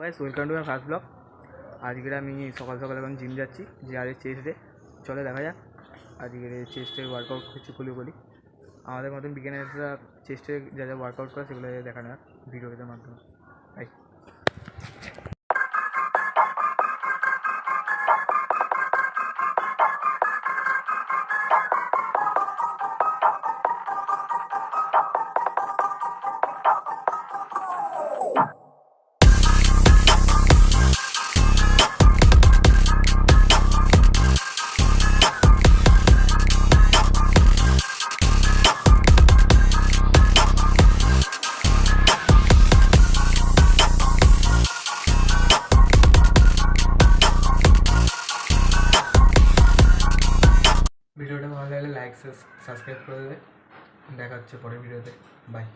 Guys welcome to my first blog. আজকের আমি সকাল সকাল এখন জিম যাচ্ছি, যে আর চেস্ট ডে। চলে দেখা যাক আজকের চেস্টের ওয়ার্কআউট করছি খুলে বলি। আমাদের মতন বিজ্ঞানীরা চেস্টে যা যা ওয়ার্কআউট করে সেগুলো দেখানো যাক ভিডিওটার মাধ্যমে। তাই ভিডিওটা ভালো লাগলে লাইক সাবস্ক্রাইব করে দেবে। দেখা হচ্ছে পরের ভিডিওতে। বাই।